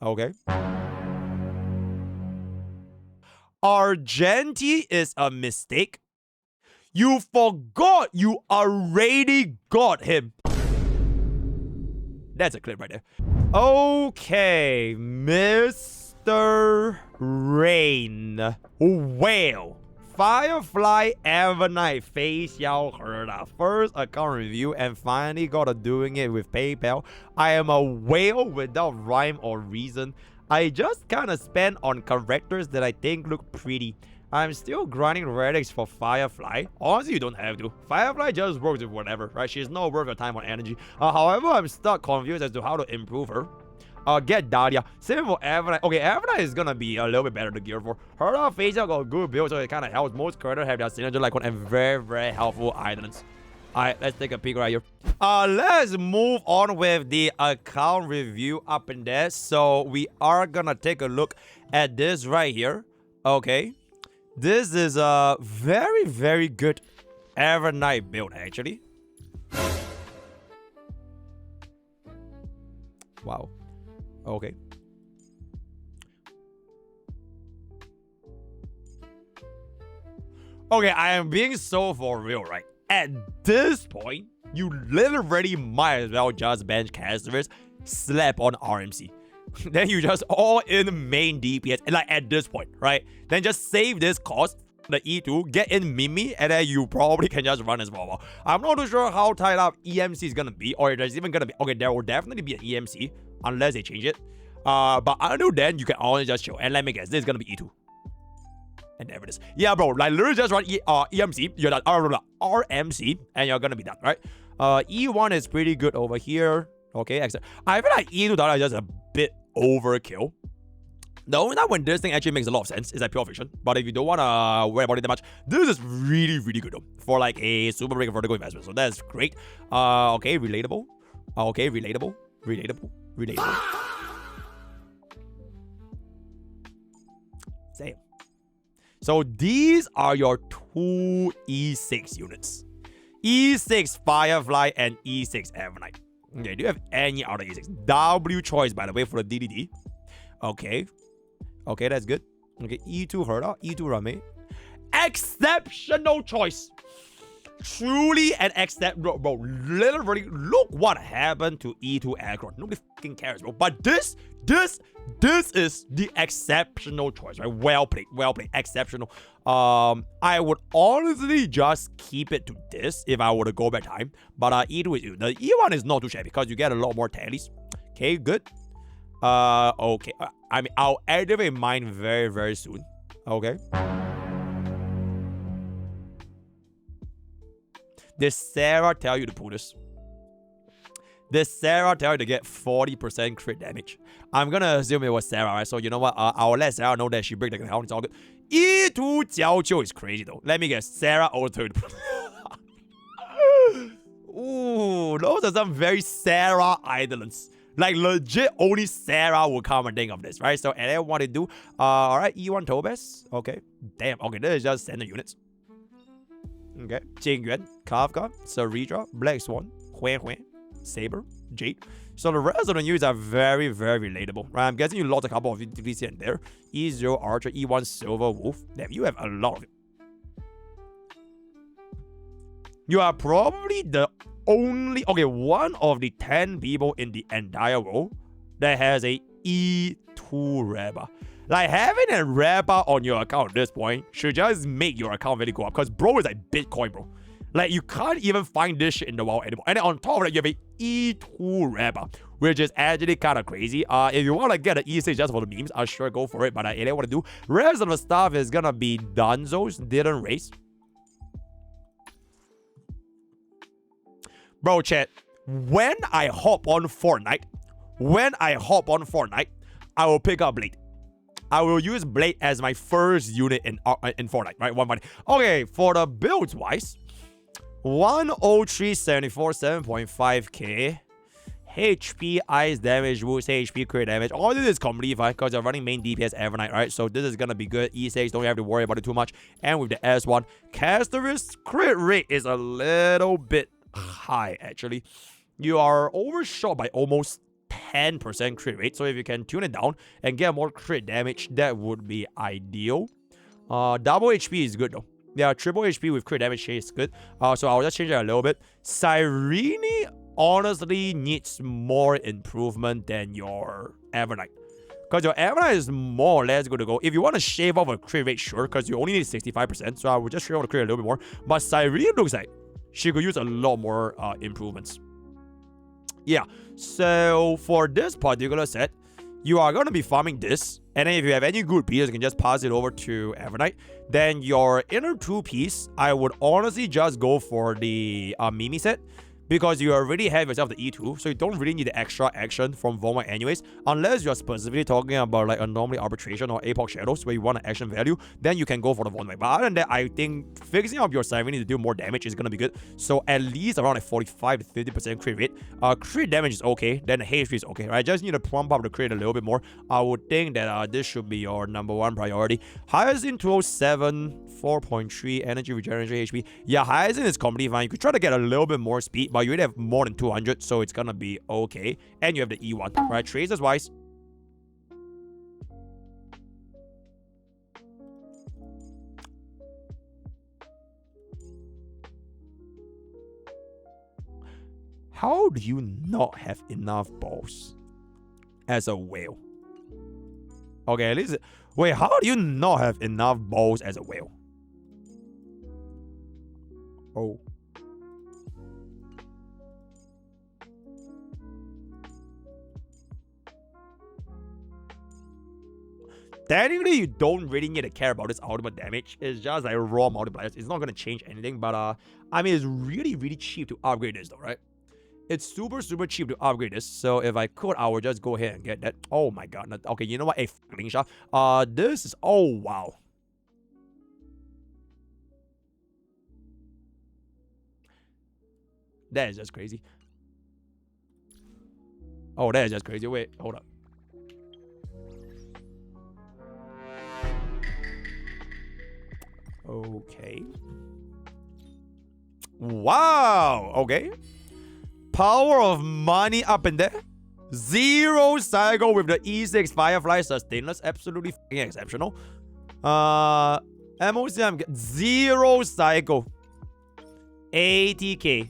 Okay. Argenti is a mistake. You forgot you already got him. That's a clip right there. Okay, Mr. Rain. Whale. Firefly Evernight Face Yao Herda. First account review and finally got to doing it with PayPal. I am a whale without rhyme or reason. I just kind of spent on characters that I think look pretty. I'm still grinding relics for Firefly. Honestly, you don't have to. Firefly just works with whatever, right? She's not worth your time or energy. However, I'm stuck confused as to how to improve her. Get Dahlia. Same for Evernight. Okay, Evernight is gonna be a little bit better to gear for. Her face out got a good build, so it kind of helps. Most characters have their synergy like and very, very helpful items. Alright, let's take a peek right here. Let's move on with the account review up in there. So we are gonna take a look at this right here. Okay. This is a very, very good Evernight build, actually. Wow. Okay. Okay, I am being so for real, right? At this point, you literally might as well just bench casters, slap on RMC. Then you just all in main DPS, and like at this point, right? Then just save this cost, the E2, get in Mimi, and then you probably can just run as well. I'm not too sure how tied up EMC is gonna be, or there's even gonna be. Okay, there will definitely be an EMC unless they change it. But until then, you can always just chill. And let me guess, this is gonna be E2. And there it is. Yeah, bro, like literally just run EMC, you're done. RMC, and you're gonna be done, right? E1 is pretty good over here. Okay, except I feel like E2 is just a bit overkill. The only time when this thing actually makes a lot of sense is like pure fiction. But if you don't want to worry about it that much, this is really, really good though. For like a super big vertical investment. So that's great. Okay, relatable. Okay, relatable. Same. So these are your two E6 units. E6 Firefly and E6 Evernight. Okay, do you have any other E6? W choice, by the way, for the DDD. Okay. Okay, that's good. Okay, E2 Herda, E2 Rame. Exceptional choice. Truly an exceptional, bro. Literally, look what happened to E2 Akron. Nobody fucking cares, bro. But this is the exceptional choice, right? Well played, exceptional. I would honestly just keep it to this if I were to go back time. But E2 is the E1 is not too shabby because you get a lot more tallies. Okay, good. Okay. I mean, I'll activate mine very, very soon. Okay. Did Sarah tell you to pull this? Did Sarah tell you to get 40% crit damage? I'm gonna assume it was Sarah, right? So you know what? I'll let Sarah know that she break the account. It's all good. E2 Jiao is crazy though. Let me guess. Sarah altered. Ooh, those are some very Sarah idolants. Like legit, only Sarah will come and think of this, right? So and then what to do? All right, E1 Tobes. Okay, damn. Okay, this is just standard units. Okay, Jingyuan, Kafka, Saridra, Black Swan, Huan Huan, Saber, Jade. So the rest of the units are very, very relatable, right? I'm guessing you lost a couple of DVC in there. E0 Archer, E1 Silver Wolf. Damn, you have a lot of it. You are probably the only, okay, one of the 10 people in the entire world that has a E2 Reba. Like, having a Reba on your account at this point should just make your account really go up. Because, bro, is like Bitcoin, bro. Like, you can't even find this shit in the wild anymore. And then on top of that, you have a E2 Reba, which is actually kind of crazy. If you want to get an E6 just for the memes, I'll sure go for it. But it ain't what to do. Rest of the stuff is gonna be Dunzos, didn't race. Bro, chat, when I hop on Fortnite, I will pick up Blade. I will use Blade as my first unit in Fortnite, right? 1 Okay, for the builds wise, 10374, 7.5k. HP, ice damage, boost HP, crit damage. All this is completely fine because you're running main DPS Evernight, right? So this is gonna be good. E6, don't have to worry about it too much. And with the S1, Caster's crit rate is a little bit high, actually. You are overshot by almost 10% crit rate. So if you can tune it down and get more crit damage, that would be ideal. Double HP is good though. Yeah, triple HP with crit damage is good. So I'll just change it a little bit. Cyrene honestly needs more improvement than your Evernight. Because your Evernight is more or less good to go. If you want to shave off a crit rate, sure, because you only need 65%. So I would just shave off the crit a little bit more. But Cyrene looks like she could use a lot more improvements. Yeah, so for this particular set, you are going to be farming this. And then if you have any good pieces, you can just pass it over to Evernight. Then your inner 2-piece, I would honestly just go for the Mimi set. Because you already have yourself the E2, so you don't really need the extra action from Voma anyways. Unless you're specifically talking about like Anomaly Arbitration or Apoc Shadows where you want an action value, then you can go for the Voma. But other than that, I think fixing up your Cyrene to do more damage is going to be good. So at least around like 45 to 50% crit rate. Crit damage is okay, then the HP is okay, right? Just need to pump up the crit a little bit more. I would think that this should be your #1 priority. Hyacinth 207, 4.3 energy regeneration HP. Yeah, Hyacinth is completely fine. You could try to get a little bit more speed, but you already have more than 200, so it's gonna be okay. And you have the E1, right? Tracers wise, how do you not have enough balls as a whale? Okay, at least wait, how do you not have enough balls as a whale? Oh. Technically, you don't really need to care about this ultimate damage. It's just like raw multipliers. It's not going to change anything. But, I mean, it's really, really cheap to upgrade this though, right? It's super, super cheap to upgrade this. So if I could, I would just go ahead and get that. Oh my god. Okay, you know what? Hey, Lingsha. This is... Oh, wow. That is just crazy. Oh, that is just crazy. Wait, hold up. Okay. Wow. Okay. Power of money up in there. 0 cycle with the E6 Firefly Sustainless. Absolutely fucking exceptional. MOC, I'm getting 0 cycle. 80k.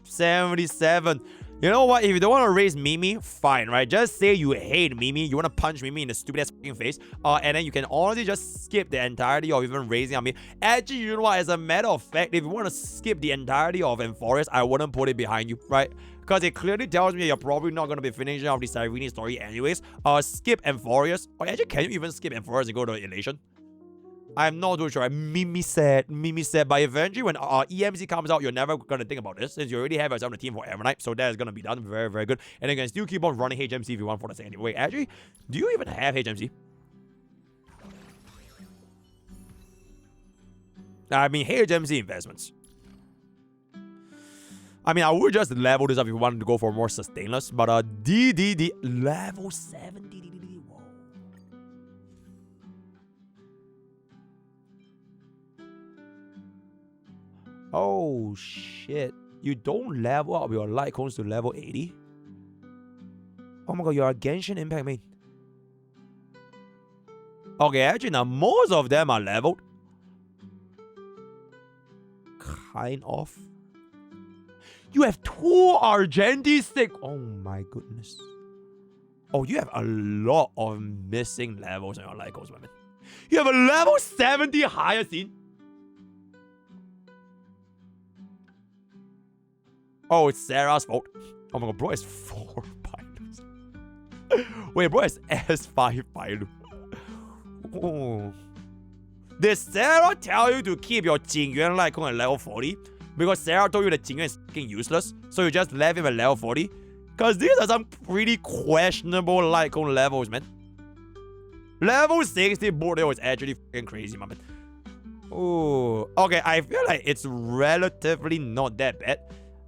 77. You know what? If you don't want to raise Mimi, fine, right? Just say you hate Mimi. You want to punch Mimi in the stupid ass fucking face. And then you can honestly just skip the entirety of even raising on me. Actually, you know what? As a matter of fact, if you want to skip the entirety of Enforest, I wouldn't put it behind you, right? Because it clearly tells me you're probably not going to be finishing off the Cyrene story anyways. Skip Enforest. Or actually, can you even skip Enforest and go to Elation? I'm not too sure. Mimi said, but eventually when EMC comes out, you're never going to think about this since you already have yourself on the team for Evernight. So that is going to be done very, very good. And you can still keep on running HMC if you want for the second. Wait, actually, do you even have HMC? I mean, HMC investments. I mean, I would just level this up if you wanted to go for more sustainless. But DDD, level 7 DDD. Oh shit. You don't level up your light cones to level 80? Oh my god, you're a Genshin Impact main. Okay, actually now most of them are leveled. Kind of. You have 2 Argenti stick. Oh my goodness. Oh, you have a lot of missing levels on your light cones, my man. You have a level 70 Hyacinth. Oh, it's Sarah's fault. Oh my god, bro has 4 pilots. Wait, bro has S5 pilot. Oh. Did Sarah tell you to keep your Jingyuan Lycon at level 40? Because Sarah told you that Jingyuan is fucking useless, so you just left him at level 40? Because these are some pretty questionable Lycon levels, man. Level 60 Bordeaux is actually fucking crazy, my man. Oh, okay, I feel like it's relatively not that bad.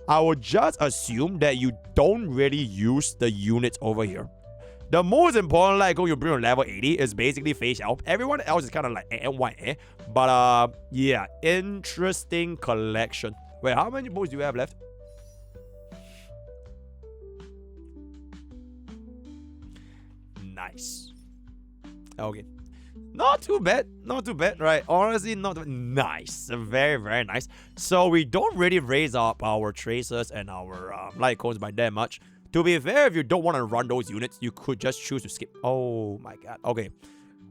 I would just assume that you don't really use the units over here. The most important Lycon you bring on level 80 is basically Face Help. Everyone else is kind of like NYA. But yeah, interesting collection. Wait, how many bows do you have left? Nice. Okay. Not too bad. Not too bad, right? Honestly, not too bad. Nice. Very, very nice. So we don't really raise up our tracers and our light cones by that much. To be fair, if you don't want to run those units, you could just choose to skip. Oh my god. Okay.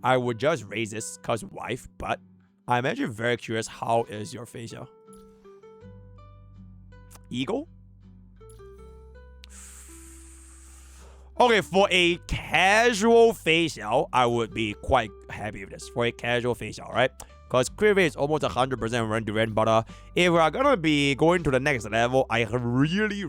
I would just raise this because wife, but I'm actually very curious, how is your facial? Eagle? Okay, for a casual facial, I would be quite happy with this. For a casual facial, right? Because crit rate is almost 100% run to run, but if we are gonna be going to the next level, I really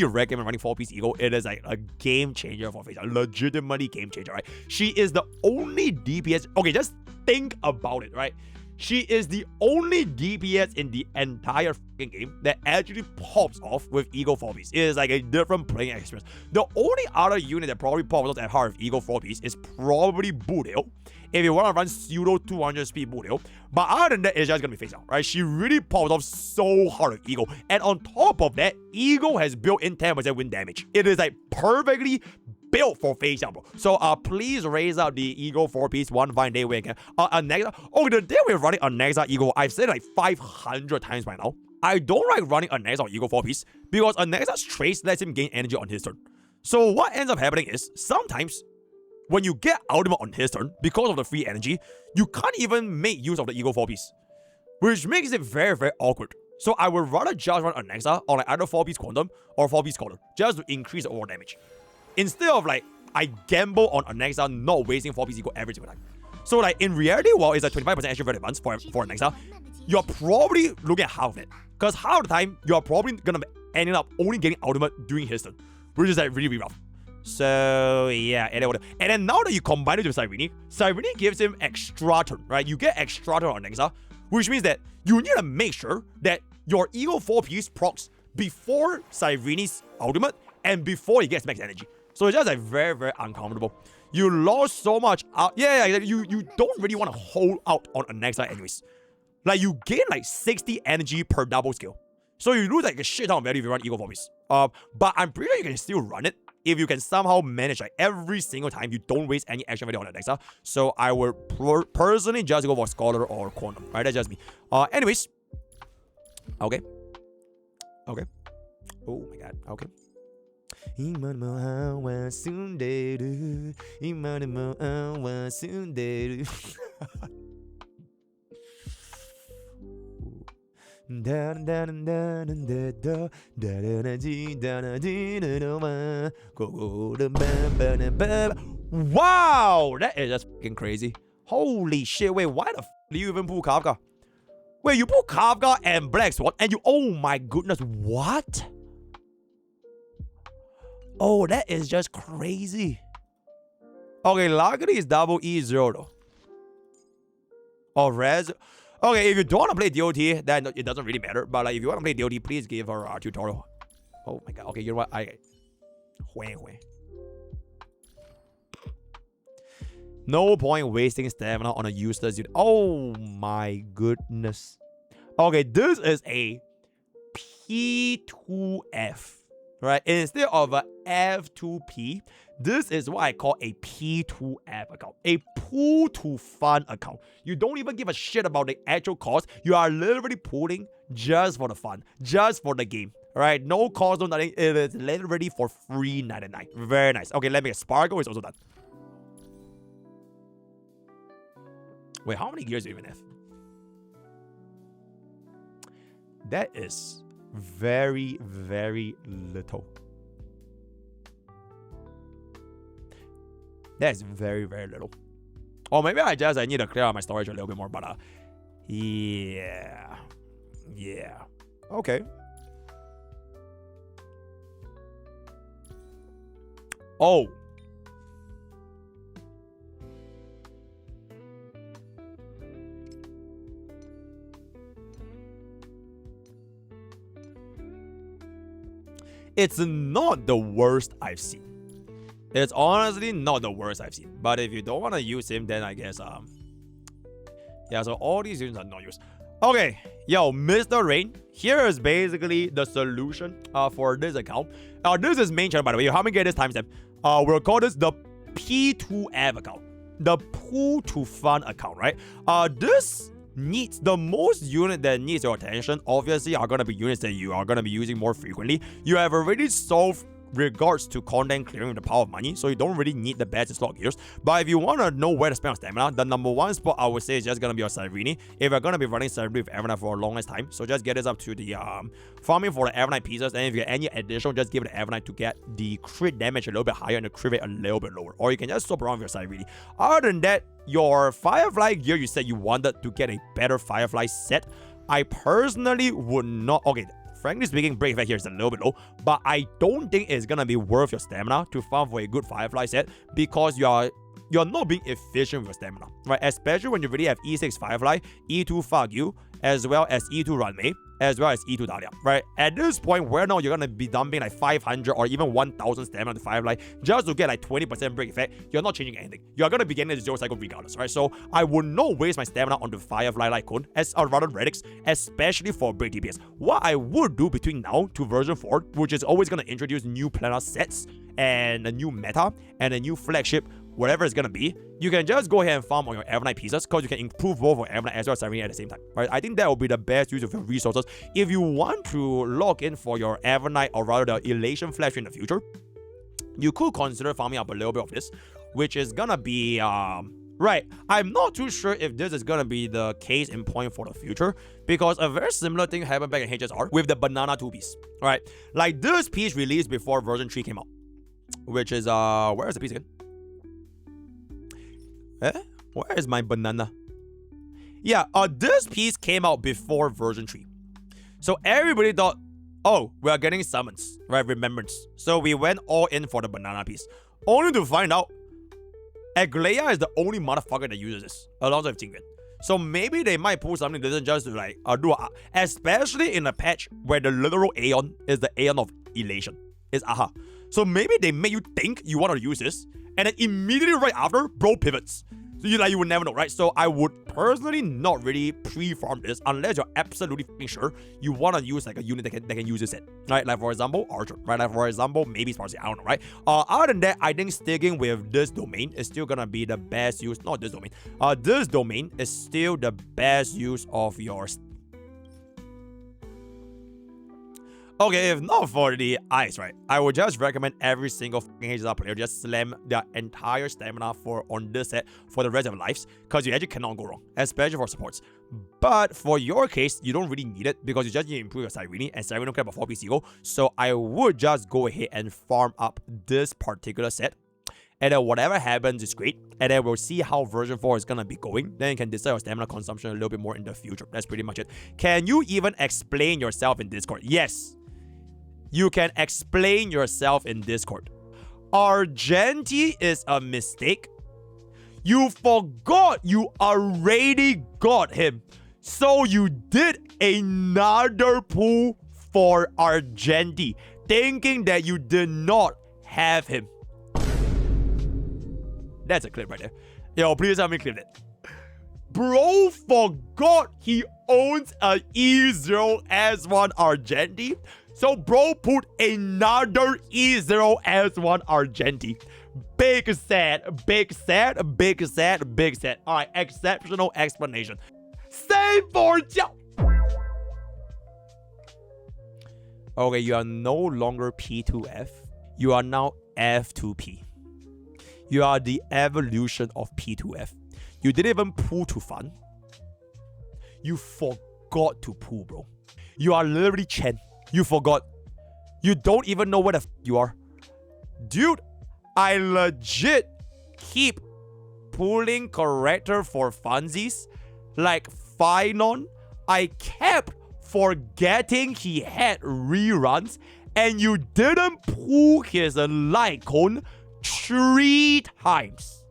recommend running 4-piece Eagle. It is like a game changer for facial. Legitimately game changer, right? She is the only DPS. Okay, just think about it, right? She is the only DPS in the entire fucking game that actually pops off with Eagle 4-piece. It is like a different playing experience. The only other unit that probably pops off at heart with Eagle 4-piece is probably Boodale, if you want to run pseudo 200 speed Boodale. But other than that, it's just going to be face out, right? She really pops off so hard with Eagle. And on top of that, Eagle has built in 10% wind damage. It is like perfectly built for face out, bro. So please raise out the Eagle 4-piece one fine day where you can. Nexa. Oh, the day we're running a Nexa Eagle, I've said it like 500 times by now. I don't like running a Nexa Eagle 4-piece because a Nexa's trace lets him gain energy on his turn. So what ends up happening is sometimes when you get ultimate on his turn, because of the free energy, you can't even make use of the Eagle 4-piece, which makes it very, very awkward. So I would rather just run a Nexa on like either 4-piece Quantum or 4-piece Scholar, just to increase the overall damage. Instead of like, I gamble on a Nexa not wasting 4-piece Eagle every single time. So like in reality, while it's a 25% extra value advance for a Nexa, you're probably looking at half of it. Because half the time, you're probably gonna be ending up only getting ultimate during his turn, which is like really rough. So yeah, and then now that you combine it with Cyrene, Cyrene gives him extra turn, right? You get extra turn on Nexa, which means that you need to make sure that your Eagle 4-piece procs before Cyrene's ultimate and before he gets max energy. So it's just like very, very uncomfortable. You lost so much out. Yeah, you don't really want to hold out on a Nexa anyways. Like you gain like 60 energy per double skill. So you lose like a shit ton of value if you run Eagle 4-piece. But I'm pretty sure you can still run it if you can somehow manage like every single time you don't waste any action value on the Nexa. So I would personally just go for Scholar or Quantum. Right, that's just me. Anyways. Okay. Okay. Oh my god. Okay. Wow, that is just fucking crazy. Holy shit, wait, why the f do you even pull Kafka? Wait, you pull Kafka and Black Sword and you, oh my goodness, what? Oh, that is just crazy. Okay, luckily it's double E0 though. Or res. Okay, if you don't want to play DOT, then it doesn't really matter. But like, if you want to play DOT, please give her a tutorial. Oh my god. Okay, you know what? No point wasting stamina on a useless unit. Oh my goodness. Okay, this is a P2F. Right? Instead of a F2P, this is what I call a P2F account. A pull to fun account. You don't even give a shit about the actual cost. You are literally pulling just for the fun. Just for the game. Right? No cost, no nothing. It is literally for free 99. Very nice. Okay, let me get Sparkle is also done. Wait, how many gears do you even have? That is very, very little. That's very, very little. Or maybe I need to clear out my storage a little bit more, but yeah. Yeah. Okay. Oh. It's not the worst I've seen. It's honestly not the worst I've seen. But if you don't want to use him, then I guess yeah, so all these units are not used. Okay, yo, Mr. Rain. Here is basically the solution for this account. This is main channel, by the way. How many get this timestamp? We'll call this the P2F account, the pull to fun account, right? This needs the most unit that needs your attention obviously are going to be units that you are going to be using more frequently. You have already solved regards to content clearing with the power of money, so you don't really need the best slot gears. But if you want to know where to spend on stamina, the number one spot I would say is just going to be your Sarini. If you're going to be running Sarini with Evernight for a longest time, so just get this up to the farming for the Evernight pieces, and if you get any additional, just give it to Evernight to get the crit damage a little bit higher and the crit rate a little bit lower. Or you can just swap around with your Sarini. Other than that, your Firefly gear, you said you wanted to get a better Firefly set. I personally would not. Okay, frankly speaking, break effect here is a little bit low, but I don't think it's gonna be worth your stamina to farm for a good Firefly set because you're not being efficient with your stamina, right? Especially when you really have E6 Firefly, E2 Fagyu, as well as E2 Ranmei, as well as E2 Dahlia, right? At this point, where now you're gonna be dumping like 500 or even 1000 stamina to Firefly just to get like 20% break effect, you're not changing anything. You're gonna be getting the 0 cycle regardless, right? So I would not waste my stamina on the Firefly like Cone, as rather relics, especially for break DPS. What I would do between now to version 4, which is always gonna introduce new planar sets and a new meta and a new flagship, whatever it's gonna be, you can just go ahead and farm on your Evernight pieces because you can improve both your Evernight as well as Sarini at the same time, right? I think that will be the best use of your resources. If you want to log in for your Evernight or rather the Elation Flash in the future, you could consider farming up a little bit of this, which is gonna be, right, I'm not too sure if this is gonna be the case in point for the future because a very similar thing happened back in HSR with the Banana 2 piece, right? Like this piece released before version 3 came out, which is, where is the piece again? Where is my banana? Yeah, this piece came out before version 3. So everybody thought, oh, we are getting summons, right? Remembrance. So we went all in for the banana piece. Only to find out, Aglaya is the only motherfucker that uses this, alongside with Jingyan. So maybe they might pull something that doesn't just like do a, especially in a patch where the literal Aeon is the Aeon of Elation. Is aha. So maybe they make you think you want to use this, and then immediately right after, bro pivots. So you would never know, right? So I would personally not really pre-farm this unless you're absolutely sure you want to use like a unit that can use this set, right? Like for example, Archer, right? Like for example, maybe Sparcy, I don't know, right? Other than that, I think sticking with this domain is still gonna be the best use. Not this domain. This domain is still the best use of your. Okay, if not for the ice, right, I would just recommend every single HSR player just slam their entire stamina on this set for the rest of their lives, because you actually cannot go wrong, especially for supports. But for your case, you don't really need it because you just need to improve your Sarini, and Sarini don't care about 4-piece ego, so I would just go ahead and farm up this particular set. And then whatever happens is great. And then we'll see how version 4 is gonna be going. Then you can decide your stamina consumption a little bit more in the future. That's pretty much it. Can you even explain yourself in Discord? Yes. You can explain yourself in Discord. Argenti is a mistake. You forgot you already got him. So you did another pull for Argenti, thinking that you did not have him. That's a clip right there. Yo, please help me clip it. Bro forgot he owns an E0S1 Argenti. So bro put another E0S1 Argenti. Big sad, big sad, big sad, big sad. Alright, exceptional explanation. Same for Jiao. Okay, you are no longer P2F. You are now F2P. You are the evolution of P2F. You didn't even pull to fun. You forgot to pull, bro. You are literally Chen. You forgot. You don't even know where the f you are. Dude, I legit keep pulling character for funsies. Like Phynon. I kept forgetting he had reruns. And you didn't pull his light cone 3 times.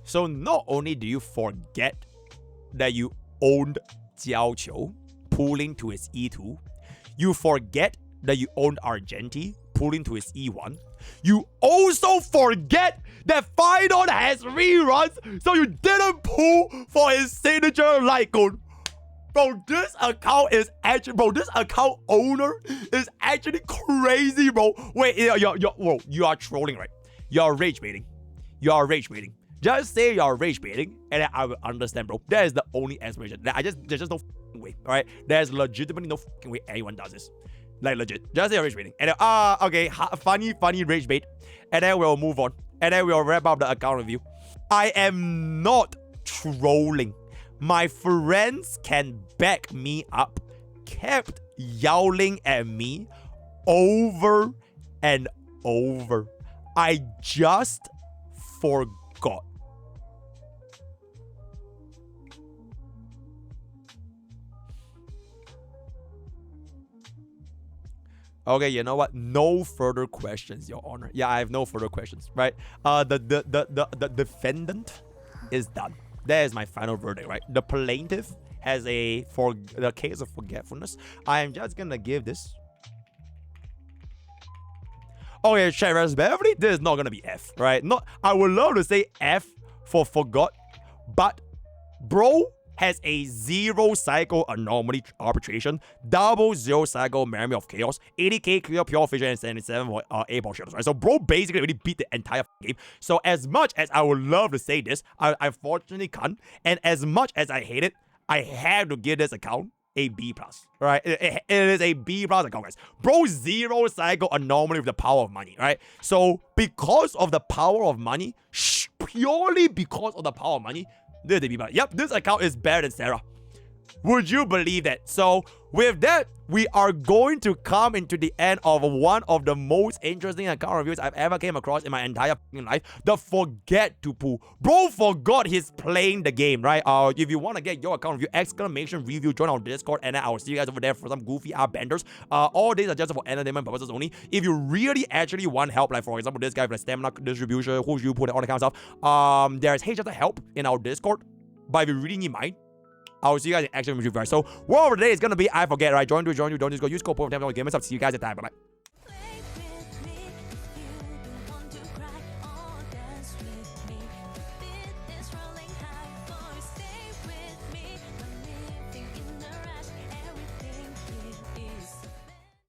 So not only do you forget that you owned Jiao Qiu, pulling to his E2, you forget that you owned Argenti, pulling to his E1, you also forget that Final has reruns, so you didn't pull for his signature light cone. Bro, this account is actually, bro, this account owner is actually crazy, bro. Wait, whoa, you are trolling, right? You're rage baiting. You're rage baiting. Just say you're rage baiting, and then I will understand, bro. That is the only explanation. There's just no way, all right? There's legitimately no way anyone does this. Like, legit. Just say you're rage baiting. And then, okay, funny rage bait. And then we'll move on. And then we'll wrap up the account review. I am not trolling. My friends can back me up. Kept yelling at me over and over. I just forgot. Okay, you know what? No further questions, Your Honor. Yeah, I have no further questions, right? The defendant is done. That is my final verdict, right? The plaintiff has the case of forgetfulness. I am just gonna give this. Okay, Sheriff Beverly, this is not gonna be F, right? I would love to say F for forgot, but bro has a 0 cycle anomaly arbitration, double 0 cycle memory of chaos, 80k clear pure vision, and 77 for A-ball shields, right? So bro basically already beat the entire game. So as much as I would love to say this, I unfortunately can't. And as much as I hate it, I have to give this account a B+, right? It is a B+ account, guys. Bro 0 cycle anomaly with the power of money, right? So because of the power of money, purely because of the power of money, yep, this account is better than Sarah. Would you believe that? So with that, we are going to come into the end of one of the most interesting account reviews I've ever came across in my entire life. The forget to pull. Bro forgot he's playing the game, right? If you want to get your account review, exclamation review, join our Discord, and then I will see you guys over there for some goofy benders. All these are just for entertainment purposes only. If you really actually want help, like for example, this guy with the stamina distribution, who you put all the kind of stuff, there's just help in our Discord. But if you really need mine, I will see you guys in action with you guys. So, word of the day is gonna be I forget, right? Join you, don't just go use code gamers up. See you guys at time. Bye bye.